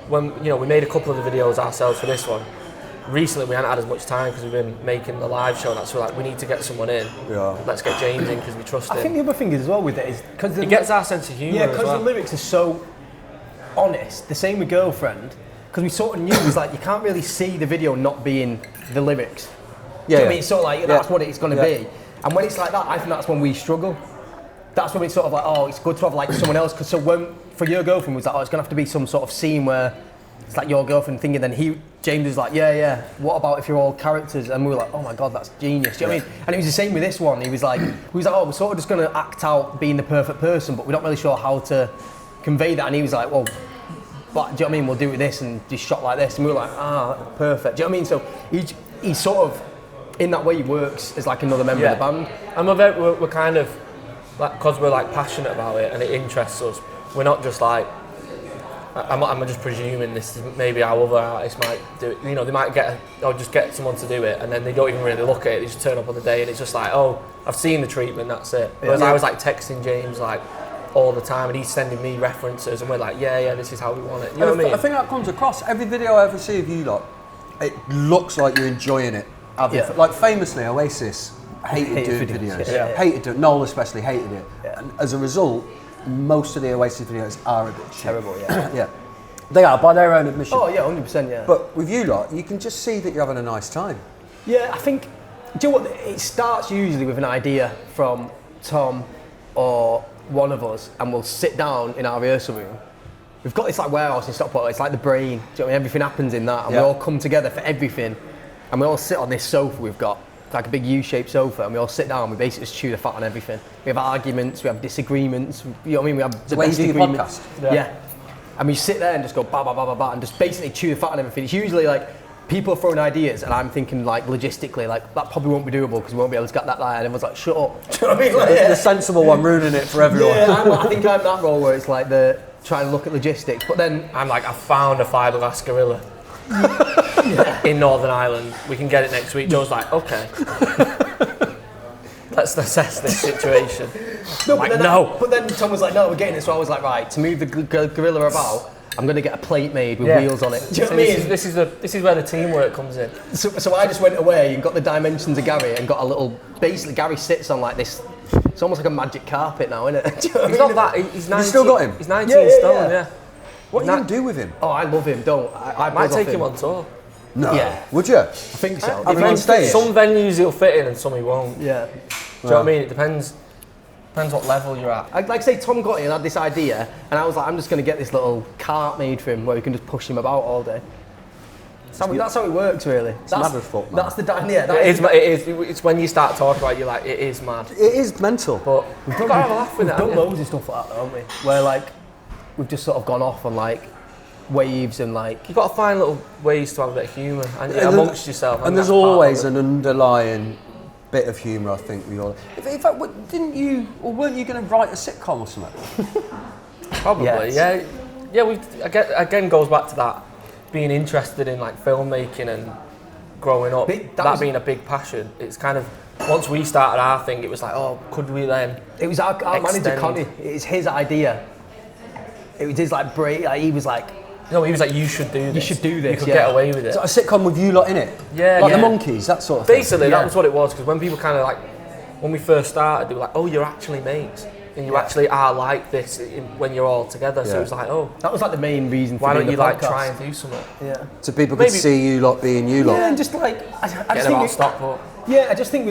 [SPEAKER 3] when we made a couple of the videos ourselves for this one. Recently we hadn't had as much time because we've been making the live show, and that's like we need to get someone in. Yeah. Let's get James in because we trust him.
[SPEAKER 2] I think the other thing is as well with it is because
[SPEAKER 3] it gets our sense of humour.
[SPEAKER 2] Yeah, because the lyrics are so honest. The same with Girlfriend, because we sort of knew it was like you can't really see the video not being the lyrics. Yeah. I mean, it's sort of like that's what it's going to be. And when it's like that, I think that's when we struggle. That's when it's sort of like, oh, it's good to have like someone else. Because so when for Your Girlfriend, it was like, oh, it's going to have to be some sort of scene where it's like your girlfriend thing, and then James is like, what about if you're all characters? And we were like, oh my God, that's genius. Do you know what I mean? And it was the same with this one. He was like, oh, we're sort of just going to act out being the perfect person, but we're not really sure how to convey that. And he was like, well, but, do you know what I mean? We'll do it with this and just shot like this. And we were like, perfect. Do you know what I mean? So he sort of, in that way, he works as like another member of the band.
[SPEAKER 3] And we're kind of, like, because we're like passionate about it and it interests us, we're not just like, I'm just presuming this is maybe how other artists might do it. You know, they might just get someone to do it, and then they don't even really look at it. They just turn up on the day, and it's just like, oh, I've seen the treatment, that's it. Whereas I was like texting James like all the time, and he's sending me references, and we're like, yeah, this is how we want it. You know what I mean?
[SPEAKER 1] I think that comes across. Every video I ever see of you lot, it looks like you're enjoying it. Like famously, Oasis hated doing videos. Hated doing. Noel especially hated it, and as a result, most of the Oasis videos are a bit
[SPEAKER 2] terrible.
[SPEAKER 1] Yeah, they are by their own admission.
[SPEAKER 2] Oh yeah, 100%. Yeah.
[SPEAKER 1] But with you lot, you can just see that you're having a nice time.
[SPEAKER 2] Yeah, I think. Do you know what? It starts usually with an idea from Tom or one of us, and we'll sit down in our rehearsal room. We've got this like warehouse in Stockport. It's like the brain. Do you know what I mean? Everything happens in that, and we all come together for everything, and we all sit on this sofa we've got. It's like a big U-shaped sofa, and we all sit down. We basically just chew the fat on everything. We have arguments, we have disagreements. You know what I mean? We have the
[SPEAKER 1] way you
[SPEAKER 2] best
[SPEAKER 1] do your
[SPEAKER 2] agreements.
[SPEAKER 1] podcast.
[SPEAKER 2] Yeah. And we sit there and just go ba ba ba ba ba, and just basically chew the fat on everything. It's usually like people are throwing ideas, and I'm thinking like logistically, like that probably won't be doable because we won't be able to get that there. And everyone's like, shut up. Do you know what I mean? Like,
[SPEAKER 1] the sensible one ruining it for everyone.
[SPEAKER 2] Yeah, I think I'm that role where it's like trying to look at logistics, but then
[SPEAKER 3] I'm like, I found a fiberglass gorilla. In Northern Ireland, we can get it next week. Joe's like, okay, let's assess this situation.
[SPEAKER 2] But then Tom was like, no, we're getting it. So I was like, right, to move the gorilla about, I'm going to get a plate made with wheels on it. Do you know what I mean?
[SPEAKER 3] This is where the teamwork comes in.
[SPEAKER 2] So I just went away and got the dimensions of Gary and got a little. Basically, Gary sits on like this it's almost like a magic carpet now, isn't it?
[SPEAKER 3] He's not that. He's 19.
[SPEAKER 1] You still got him?
[SPEAKER 3] He's 19 stone. Yeah.
[SPEAKER 1] What are you going to do with him?
[SPEAKER 2] Oh, I love him. Don't. I
[SPEAKER 3] might take him on tour.
[SPEAKER 1] No.
[SPEAKER 2] Yeah.
[SPEAKER 1] Would you?
[SPEAKER 2] I think so.
[SPEAKER 1] Have him on stage?
[SPEAKER 3] Some venues he'll fit in and some he won't.
[SPEAKER 2] Yeah.
[SPEAKER 3] Do you know what I mean? It depends what level you're at.
[SPEAKER 2] Like say Tom got in, had this idea, and I was like, I'm just going to get this little cart made for him where we can just push him about all day. That's how it works, really.
[SPEAKER 1] It's mad as fuck, man.
[SPEAKER 2] That's the yeah.
[SPEAKER 3] It's when you start talking about it, you're like, it is mad.
[SPEAKER 1] It is mental.
[SPEAKER 3] But we've got to have a laugh with it.
[SPEAKER 2] We've done loads of stuff like that, haven't we? Where like we've just sort of gone off on like waves and like.
[SPEAKER 3] You've got to find little ways to have a bit of humour amongst yourself.
[SPEAKER 1] And there's always an underlying bit of humour, I think we all. In fact, didn't you, or weren't you going to write a sitcom or something?
[SPEAKER 3] Probably,
[SPEAKER 2] yes.
[SPEAKER 3] Yeah. Again, goes back to that being interested in like filmmaking and growing up. That being a big passion. It's kind of once we started our thing, it was like, oh, could we then?
[SPEAKER 2] It was our manager Connie. It's his idea. It was his like break. Like, he was like.
[SPEAKER 3] No, he was like, you should do this.
[SPEAKER 2] You should do this.
[SPEAKER 3] You could get away with it.
[SPEAKER 1] So a sitcom with you lot in it?
[SPEAKER 3] Yeah.
[SPEAKER 1] Like the Monkeys, that sort of thing?
[SPEAKER 3] Basically, that was what it was, because when people kind of like, when we first started, they were like, oh, you're actually mates. And you actually are like this when you're all together. So it was like, oh.
[SPEAKER 2] That was like the main reason for
[SPEAKER 3] why don't you like
[SPEAKER 2] podcast.
[SPEAKER 3] try and do something?
[SPEAKER 2] Yeah.
[SPEAKER 1] So people could see you lot being you lot?
[SPEAKER 2] Yeah, and just like, I just think I just think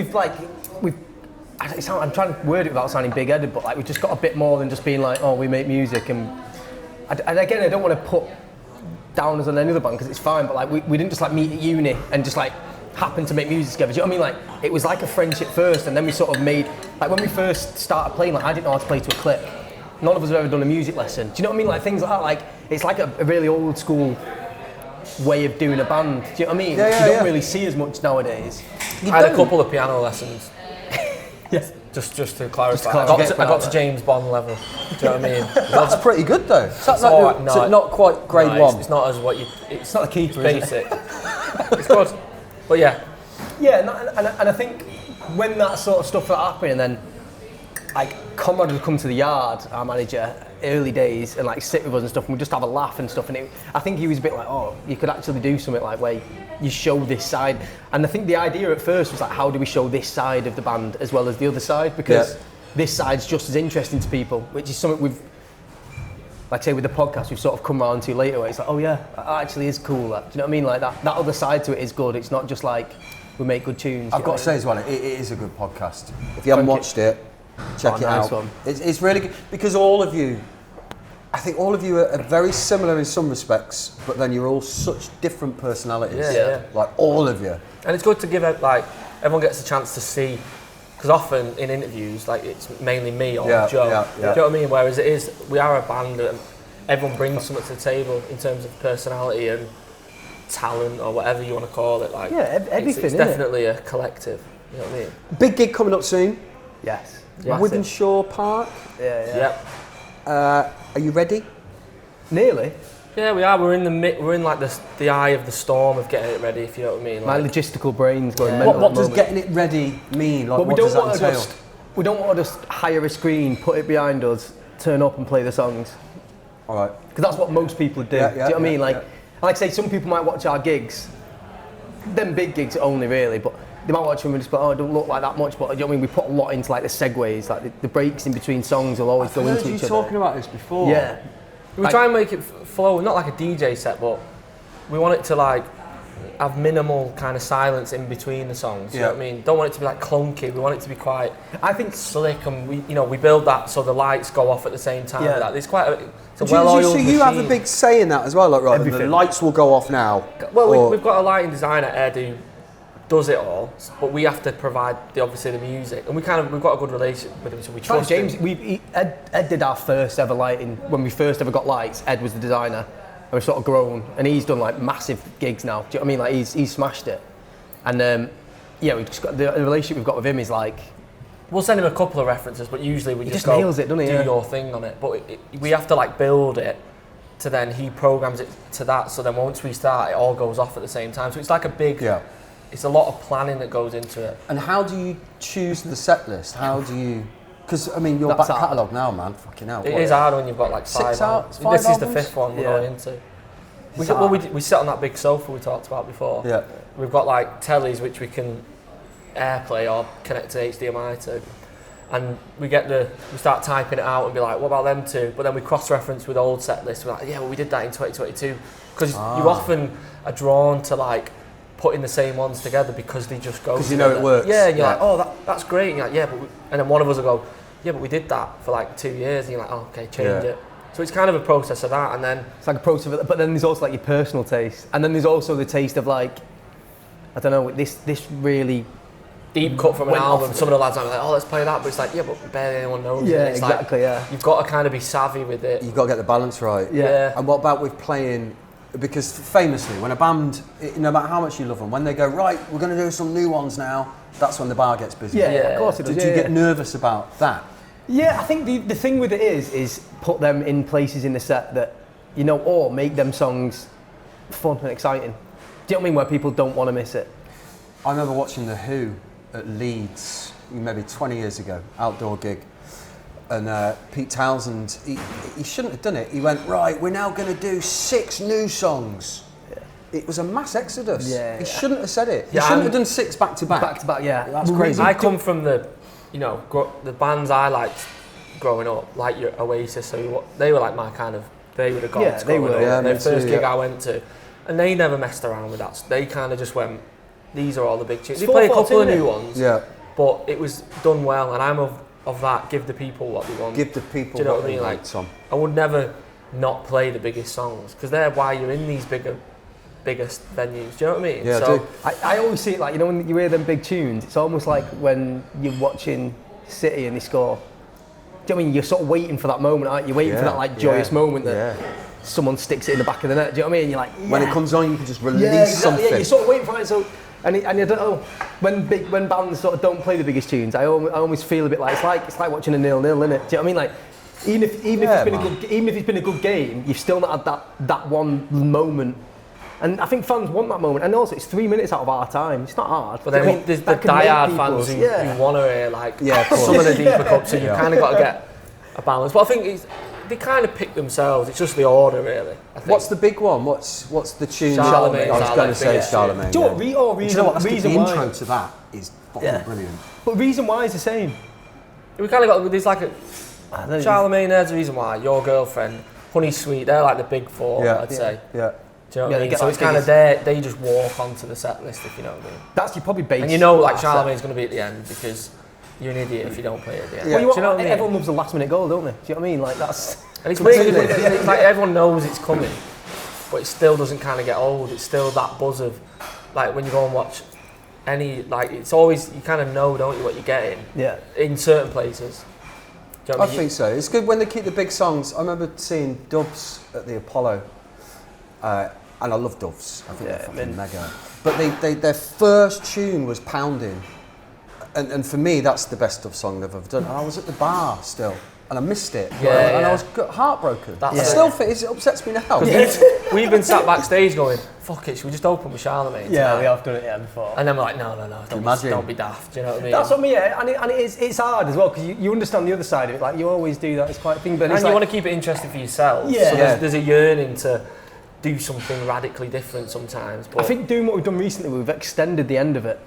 [SPEAKER 2] I'm trying to word it without sounding big-headed, but like we've just got a bit more than just being like, oh, we make music. And again, I don't want to put downers on any other band because it's fine, but like we didn't just like meet at uni and just like happen to make music together. Do you know what I mean? Like it was like a friendship first, and then we sort of made like when we first started playing. Like I didn't know how to play to a click. None of us have ever done a music lesson. Do you know what I mean? Like things like that. Like it's like a really old school way of doing a band. Do you know what I mean? You don't really see as much nowadays.
[SPEAKER 3] I had a couple of piano lessons.
[SPEAKER 2] Yes.
[SPEAKER 3] Just to clarify, I got to James Bond level. Do you know what I mean?
[SPEAKER 1] That's pretty good though. Is it not quite grade one?
[SPEAKER 3] It's not as what you.
[SPEAKER 2] It's not a keeper.
[SPEAKER 3] Basic. It's good, but yeah.
[SPEAKER 2] Yeah, and I think when that sort of stuff happened, and then like Conrad would come to the yard, our manager, early days, and like sit with us and stuff, and we'd just have a laugh and stuff. And I think he was a bit like, oh, you could actually do something like where you show this side. And I think the idea at first was like, how do we show this side of the band as well as the other side? Because this side's just as interesting to people, which is something we've, like say with the podcast, we've sort of come around to later where it's like, oh yeah, that actually is cool. That. Do you know what I mean? Like that other side to it is good. It's not just like we make good tunes.
[SPEAKER 1] I've got to say as well, it is a good podcast. If you haven't watched it, check it out. It's really good because all of you, I think all of you are very similar in some respects, but then you're all such different personalities.
[SPEAKER 3] Yeah.
[SPEAKER 1] Like all of you.
[SPEAKER 3] And it's good to give out, like, everyone gets a chance to see, because often in interviews, like, it's mainly me or Joe. Do you know what I mean? Whereas we are a band and everyone brings something to the table in terms of personality and talent or whatever you want to call it. Like,
[SPEAKER 2] everything.
[SPEAKER 3] It's definitely a collective. You know what I mean?
[SPEAKER 1] Big gig coming up soon.
[SPEAKER 2] Yes.
[SPEAKER 1] Wythenshawe Park.
[SPEAKER 2] Yeah.
[SPEAKER 1] Are you ready?
[SPEAKER 2] Nearly.
[SPEAKER 3] Yeah, we are. We're in like the eye of the storm of getting it ready. If you know what I mean.
[SPEAKER 2] My logistical brain's going mental.
[SPEAKER 1] What does getting it ready mean? Like, what does that entail?
[SPEAKER 2] We don't want to just hire a screen, put it behind us, turn up and play the songs.
[SPEAKER 1] All right.
[SPEAKER 2] Because that's what most people do. Do you know what I mean? Like I say, some people might watch our gigs. Them big gigs only really, but they might watch them and just be like, oh, it don't look like that much, but do you know what I mean? We put a lot into like the segues, like the breaks in between songs will always go into each other.
[SPEAKER 1] I've heard you talking about this before.
[SPEAKER 2] Yeah.
[SPEAKER 3] We try and make it flow, not like a DJ set, but we want it to like have minimal kind of silence in between the songs. You know what I mean? Don't want it to be like clunky. We want it to be quite, I think, slick, and we build that so the lights go off at the same time. Yeah. That. It's quite a well-oiled machine. So you
[SPEAKER 1] have a big say in that as well, like right? The lights will go off now.
[SPEAKER 3] Well, we've got a lighting designer, Ed, who does it all, but we have to provide obviously the music, and we've got a good relationship with him, so we trust him.
[SPEAKER 2] Ed did our first ever lighting when we first ever got lights. Ed was the designer, and we've sort of grown, and he's done like massive gigs now. Do you know what I mean? Like he's smashed it, and we've just got the relationship we've got with him is like.
[SPEAKER 3] We'll send him a couple of references, but usually we just
[SPEAKER 2] nails it, doesn't he?
[SPEAKER 3] Do your thing on it. But we have to like build it to then he programs it to that. So then once we start, it all goes off at the same time. So it's like a big. Yeah. It's a lot of planning that goes into it.
[SPEAKER 1] And how do you choose the set list? How do you? Because I mean, your back catalogue now, man, fucking hell.
[SPEAKER 3] It is hard when you've got like 5 albums. This is the 5th one we're going into. We sit on that big sofa we talked about before.
[SPEAKER 1] Yeah.
[SPEAKER 3] We've got like tellies which we can AirPlay or connect to HDMI to. and we start typing it out and be like, what about them two? But then we cross-reference with old set lists. We're like, yeah, well, we did that in 2022. Because you often are drawn to like putting the same ones together because they just go.
[SPEAKER 1] Because you know it works.
[SPEAKER 3] Yeah, and you're like, oh, that's great. And you're like, yeah, and then one of us will go, yeah, but we did that for like 2 years. And you're like, oh, okay, change it. So it's kind of a process of that, and then
[SPEAKER 2] it's like a process of it. But then there's also like your personal taste, and then there's also the taste of like, I don't know, this really
[SPEAKER 3] deep cut from an album. Some of the lads are like, oh, let's play that, but it's like, yeah, but barely anyone knows.
[SPEAKER 2] Yeah,
[SPEAKER 3] it's
[SPEAKER 2] exactly.
[SPEAKER 3] Like, you've got to kind of be savvy with it.
[SPEAKER 1] You've got to get the balance right.
[SPEAKER 3] Yeah.
[SPEAKER 1] And what about with playing? Because famously, when a band, no matter how much you love them, when they go, right, we're going to do some new ones now, that's when the bar gets busy.
[SPEAKER 2] Yeah, of course it does.
[SPEAKER 1] Do you get nervous about that?
[SPEAKER 2] Yeah, I think the thing with it is put them in places in the set that, you know, or make them songs fun and exciting. Do you know what I mean? Where people don't want to miss it.
[SPEAKER 1] I remember watching The Who at Leeds, maybe 20 years ago, outdoor gig. And Pete Townsend, he shouldn't have done it. He went, right, we're now going to do 6 new songs. Yeah. It was a mass exodus. He shouldn't have said it. He shouldn't have done 6 back to back.
[SPEAKER 2] Back to back, yeah.
[SPEAKER 1] That's crazy.
[SPEAKER 3] I come from the bands I liked growing up, like your Oasis, so they were like my kind of, they would have gone to growing up.
[SPEAKER 1] Yeah,
[SPEAKER 3] their first gig I went to, and they never messed around with that. So they kind of just went, these are all the big tunes. They play a couple of new ones, but it was done well, and I'm of that, give the people what they want.
[SPEAKER 1] Give the people
[SPEAKER 3] Do you know
[SPEAKER 1] what
[SPEAKER 3] I mean?
[SPEAKER 1] they
[SPEAKER 3] Like,
[SPEAKER 1] want, Tom.
[SPEAKER 3] I would never not play the biggest songs, because they're why you're in these biggest venues. Do you know what I mean?
[SPEAKER 1] Yeah,
[SPEAKER 3] so,
[SPEAKER 1] I do.
[SPEAKER 2] I always see it like, you know, when you hear them big tunes, it's almost like when you're watching City and they score. Do you know what I mean? You're sort of waiting for that moment, aren't you? Waiting for that like joyous moment that someone sticks it in the back of the net. Do you know what I mean? You're like,
[SPEAKER 1] when it comes on, you can just release something.
[SPEAKER 2] Yeah, you're sort of waiting for it. So, and I don't know, when bands sort of don't play the biggest tunes, I always feel a bit like it's like watching a 0-0, isn't it? Do you know what I mean? Like, even if it's been a good game, you've still not had that one moment. And I think fans want that moment, and also it's 3 minutes out of our time. It's not hard.
[SPEAKER 3] But then there's the die-hard fans who want to hear like some of the deeper cuts, so you kind of got to get a balance. But I think they kind of pick themselves. It's just the order, really. I think.
[SPEAKER 1] What's the big one? What's the tune?
[SPEAKER 3] Charlemagne.
[SPEAKER 1] I was going to say Charlemagne.
[SPEAKER 2] Do you know what?
[SPEAKER 1] Do you know what? The intro to that is fucking brilliant.
[SPEAKER 2] But Reason Why is the same.
[SPEAKER 3] We kind of got, there's like a Charlemagne, there's a Reason Why, Your Girlfriend, Honey Sweet, they're like the big 4, I'd say.
[SPEAKER 1] Yeah.
[SPEAKER 3] Do you know what I mean? So it's kind of they just walk onto the set list, if you know what I mean.
[SPEAKER 2] That's your probably base.
[SPEAKER 3] And you know, like Charlemagne's going to be at the end because you're an idiot if you don't play it at the end.
[SPEAKER 2] Yeah.
[SPEAKER 3] Do you know what I mean?
[SPEAKER 2] Everyone loves a last minute goal, don't they? Do you know what I mean? Like that's.
[SPEAKER 3] And it's weird, isn't it? It's like everyone knows it's coming, but it still doesn't kind of get old. It's still that buzz of, like when you go and watch any, like it's always, you kind of know, don't you, what you're getting?
[SPEAKER 2] Yeah.
[SPEAKER 3] In certain places. Do you know what I mean?
[SPEAKER 1] think so. It's good when they keep the big songs. I remember seeing Dubs at the Apollo. And I love Doves. I think they're fucking mega. But their first tune was Pounding. And for me, that's the best Dove song they've ever done. And I was at the bar still, and I missed it. And I was heartbroken. It upsets me now.
[SPEAKER 3] We've been sat backstage going, fuck it, should we just open with Charlemagne?
[SPEAKER 2] Yeah, we have done it before.
[SPEAKER 3] And then we're like, no, don't be daft. Do you know what I mean?
[SPEAKER 2] That's what I mean, and it's hard as well, because you understand the other side of it. Like, you always do that, it's quite a thing. But
[SPEAKER 3] and you want to keep it interesting for yourself.
[SPEAKER 2] Yeah.
[SPEAKER 3] So there's a yearning to do something radically different sometimes. But
[SPEAKER 2] I think doing what we've done recently, we've extended the end of it.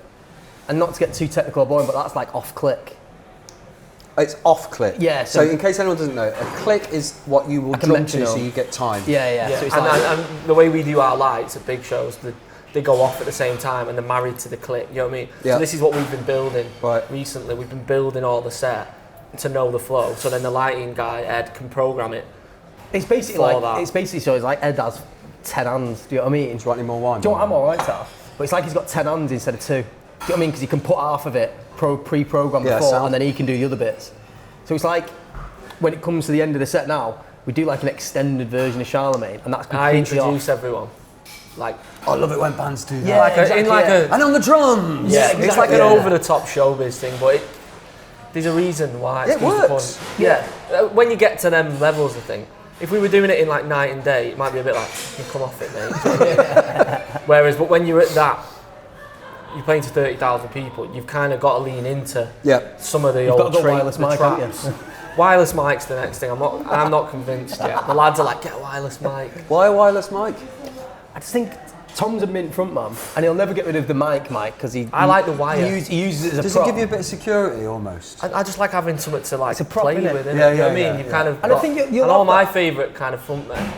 [SPEAKER 2] And not to get too technical or boring, but that's like off click.
[SPEAKER 1] It's off click.
[SPEAKER 2] Yeah.
[SPEAKER 1] So in case anyone doesn't know, a click is what you will jump to so you get time.
[SPEAKER 2] Yeah. So it's
[SPEAKER 3] and the way we do our lights at big shows, they go off at the same time and they're married to the click. You know what I mean?
[SPEAKER 1] Yeah.
[SPEAKER 3] So this is what we've been building recently. We've been building all the set to know the flow. So then the lighting guy, Ed, can program it.
[SPEAKER 2] It's basically so it's like Ed has 10 hands. Do you know what I mean?
[SPEAKER 1] Do you want any more wine?
[SPEAKER 2] Do you know what, I'm alright, Sal? But it's like he's got 10 hands instead of 2. Do you know what I mean? Because he can put half of it pre-programmed before, and then he can do the other bits. So it's like, when it comes to the end of the set now, we do like an extended version of Charlemagne, and that's completely
[SPEAKER 3] I introduce everyone. Like,
[SPEAKER 1] I love it when bands do that.
[SPEAKER 2] Yeah,
[SPEAKER 1] and on the drums.
[SPEAKER 3] Yeah, exactly. It's like an over-the-top showbiz thing, but there's a reason why.
[SPEAKER 1] It works.
[SPEAKER 3] Yeah. When you get to them levels, I think, if we were doing it in like night and day, it might be a bit like, you come off it, mate. Whereas, but when you're at that, you're playing to 30,000 people, you've kind of got to lean into some of the old
[SPEAKER 2] wireless mic,
[SPEAKER 3] traps. Wireless mic's the next thing. I'm not convinced yet. The lads are like, get a wireless mic.
[SPEAKER 1] Why a wireless mic?
[SPEAKER 2] I just think Tom's a mint frontman, and he'll never get rid of the mic, because
[SPEAKER 3] I like the wire.
[SPEAKER 2] He uses it as a
[SPEAKER 1] Does
[SPEAKER 2] prop.
[SPEAKER 1] it give you a bit of security almost?
[SPEAKER 3] I just like having something to like
[SPEAKER 2] It's a prop,
[SPEAKER 3] play
[SPEAKER 2] innit?
[SPEAKER 3] with, innit?
[SPEAKER 1] Yeah,
[SPEAKER 3] You know what I
[SPEAKER 1] yeah,
[SPEAKER 3] mean?
[SPEAKER 1] yeah,
[SPEAKER 3] You kind of
[SPEAKER 2] And I
[SPEAKER 3] got-
[SPEAKER 2] think you'll
[SPEAKER 3] and all
[SPEAKER 2] love
[SPEAKER 3] my
[SPEAKER 2] that.
[SPEAKER 3] favourite kind of frontmen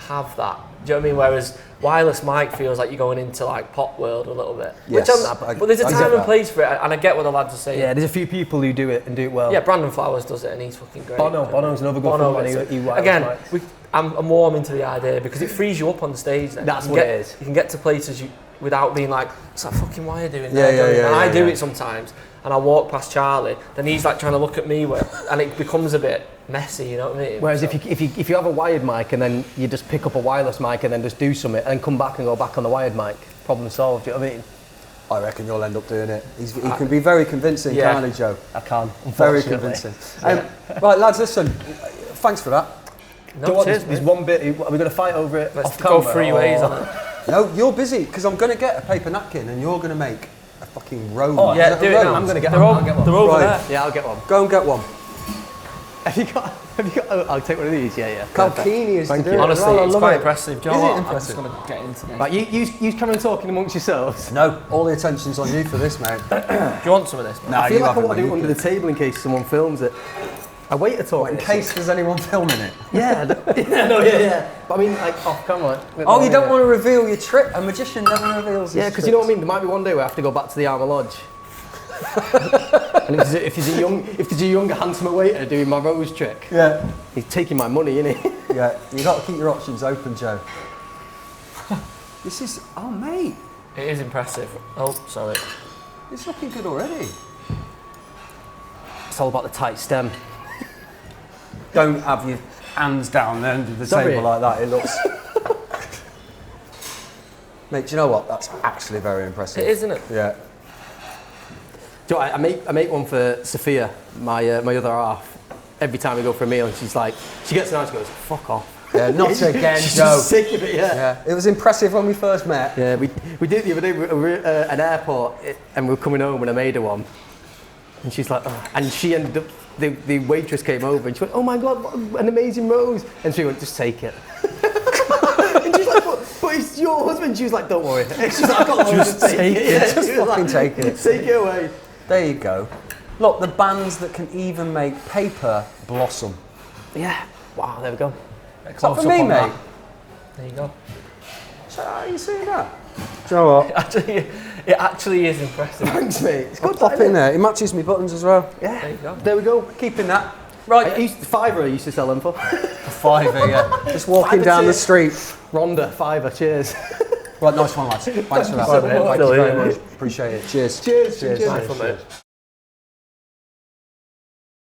[SPEAKER 3] have that. Do you know what I mean? Whereas wireless mic feels like you're going into like pop world a little bit.
[SPEAKER 1] Yes,
[SPEAKER 3] But there's a
[SPEAKER 1] I get
[SPEAKER 3] time and
[SPEAKER 1] that.
[SPEAKER 3] place for it, and I get what the lads are saying.
[SPEAKER 2] Yeah, there's a few people who do it and do it well.
[SPEAKER 3] Yeah, Brandon Flowers does it, and he's fucking great.
[SPEAKER 2] Bono's another good
[SPEAKER 3] Bono
[SPEAKER 2] one when
[SPEAKER 3] gets
[SPEAKER 2] he
[SPEAKER 3] it.
[SPEAKER 2] wireless
[SPEAKER 3] Again,
[SPEAKER 2] mics.
[SPEAKER 3] I'm warm into the idea because it frees you up on the stage. Then.
[SPEAKER 2] That's
[SPEAKER 3] You
[SPEAKER 2] what
[SPEAKER 3] can
[SPEAKER 2] it
[SPEAKER 3] get-
[SPEAKER 2] is.
[SPEAKER 3] You can get to places without being like, what's that fucking wire doing
[SPEAKER 1] Yeah,
[SPEAKER 3] there?
[SPEAKER 1] yeah, yeah,
[SPEAKER 3] And I
[SPEAKER 1] yeah,
[SPEAKER 3] do
[SPEAKER 1] yeah.
[SPEAKER 3] it sometimes, and I walk past Charlie, then he's like trying to look at me, and it becomes a bit messy, you know what I mean?
[SPEAKER 2] Whereas
[SPEAKER 3] So-
[SPEAKER 2] if you have a wired mic and then you just pick up a wireless mic and then just do something and come back and go back on the wired mic, problem solved. Do you know what I mean?
[SPEAKER 1] I reckon you'll end up doing it. He can be very convincing,
[SPEAKER 3] Yeah.
[SPEAKER 1] can't he, Joe?
[SPEAKER 2] I can.
[SPEAKER 1] Very
[SPEAKER 2] unfortunately.
[SPEAKER 1] convincing. Right, lads, listen. Thanks for that.
[SPEAKER 3] No,
[SPEAKER 2] Do you know what,
[SPEAKER 3] cheers,
[SPEAKER 2] there's
[SPEAKER 3] mate.
[SPEAKER 2] one bit. Are we going to fight over it?
[SPEAKER 3] Let's
[SPEAKER 2] off
[SPEAKER 3] go
[SPEAKER 2] camera,
[SPEAKER 3] 3 ways on it.
[SPEAKER 1] No, you're busy because I'm going to get a paper napkin and you're going to make a fucking rose.
[SPEAKER 2] Oh,
[SPEAKER 1] Is
[SPEAKER 3] Yeah,
[SPEAKER 1] that a
[SPEAKER 3] do it
[SPEAKER 1] rose?
[SPEAKER 3] now.
[SPEAKER 2] I'm gonna get
[SPEAKER 3] They're
[SPEAKER 2] one,
[SPEAKER 3] all-
[SPEAKER 2] I'll get one.
[SPEAKER 3] They're over
[SPEAKER 1] Right.
[SPEAKER 3] there.
[SPEAKER 2] Yeah, I'll get one.
[SPEAKER 1] Go and get one.
[SPEAKER 2] Have you got? Oh, I'll take one of these. Yeah.
[SPEAKER 1] How keen he is to
[SPEAKER 2] Thank
[SPEAKER 1] do
[SPEAKER 2] you.
[SPEAKER 1] it.
[SPEAKER 3] Honestly,
[SPEAKER 1] Well, I
[SPEAKER 3] it's
[SPEAKER 1] love
[SPEAKER 3] quite
[SPEAKER 1] it.
[SPEAKER 3] impressive. Do you
[SPEAKER 1] Is
[SPEAKER 3] know
[SPEAKER 1] it
[SPEAKER 3] what?
[SPEAKER 1] impressive?
[SPEAKER 3] I'm just going to get into this.
[SPEAKER 2] Right, you come and talking amongst yourselves.
[SPEAKER 1] No, all the attention's on you for this, mate.
[SPEAKER 3] Do you want some of this?
[SPEAKER 1] No,
[SPEAKER 2] I feel
[SPEAKER 1] you
[SPEAKER 2] like I
[SPEAKER 1] haven't,
[SPEAKER 2] want to
[SPEAKER 1] mate.
[SPEAKER 2] do it under the table in case someone films it. I wait to talk.
[SPEAKER 1] In case there's anyone filming it.
[SPEAKER 2] Yeah, yeah. But I mean, like off camera.
[SPEAKER 1] Oh, you don't want to reveal your trick? A magician never reveals his
[SPEAKER 2] Yeah, because you know what I
[SPEAKER 1] tricks.
[SPEAKER 2] mean. There might be one day where I have to go back to the Armour Lodge. And if there's a younger, handsomer waiter doing my rose trick,
[SPEAKER 1] Yeah,
[SPEAKER 2] he's taking my money, isn't he?
[SPEAKER 1] yeah. You got to keep your options open, Joe. This is, oh mate,
[SPEAKER 3] It is impressive. Oh, sorry.
[SPEAKER 1] it's looking good already.
[SPEAKER 2] It's all about the tight stem.
[SPEAKER 1] Don't have your hands down the end of the
[SPEAKER 2] Sorry.
[SPEAKER 1] table like that. It looks. Mate, do you know what? That's actually very impressive.
[SPEAKER 3] It is, isn't it?
[SPEAKER 1] Yeah.
[SPEAKER 2] Do you know what, I make one for Sophia, my other half. Every time we go for a meal, and she's like, she gets around, she goes, "Fuck off."
[SPEAKER 1] Yeah, not again,
[SPEAKER 2] She's
[SPEAKER 1] Joe.
[SPEAKER 2] just sick of it. Yeah.
[SPEAKER 1] Yeah, it was impressive when we first met.
[SPEAKER 2] Yeah, we did it the other day. We were at an airport and we were coming home and I made her one. And she's like, oh. And she ended up, the waitress came over and she went, "Oh my God, what an amazing rose." And she went, "Just take it." And she's like, but it's your husband. She was like, "Don't worry." She's like, "I've got one, just take it." Yeah,
[SPEAKER 1] Just
[SPEAKER 2] she was
[SPEAKER 1] fucking
[SPEAKER 2] like,
[SPEAKER 1] take it.
[SPEAKER 2] Take it away.
[SPEAKER 1] There you go. Look, the bands that can even make paper blossom.
[SPEAKER 2] Yeah. Wow, there we go.
[SPEAKER 1] Is that for me, mate?
[SPEAKER 3] There you go.
[SPEAKER 1] So, are you seeing that? Do you know what?
[SPEAKER 3] It actually is impressive.
[SPEAKER 2] Thanks, mate. It's
[SPEAKER 1] I'll
[SPEAKER 2] good.
[SPEAKER 1] pop in there. It matches my buttons as well.
[SPEAKER 2] Yeah.
[SPEAKER 3] There you go.
[SPEAKER 2] There we go.
[SPEAKER 1] Keeping that.
[SPEAKER 2] Right. $5 I used to sell them for.
[SPEAKER 1] $5, yeah. Just walking
[SPEAKER 2] Fiver
[SPEAKER 1] down the
[SPEAKER 2] cheers.
[SPEAKER 1] street.
[SPEAKER 2] Rhonda, $5. Cheers.
[SPEAKER 1] Right, nice one, lads. Thanks for that.
[SPEAKER 2] so much.
[SPEAKER 1] Thank you very much. Appreciate it. Cheers.
[SPEAKER 2] Cheers.
[SPEAKER 1] Cheers.
[SPEAKER 2] Cheers.
[SPEAKER 3] Nice one, mate.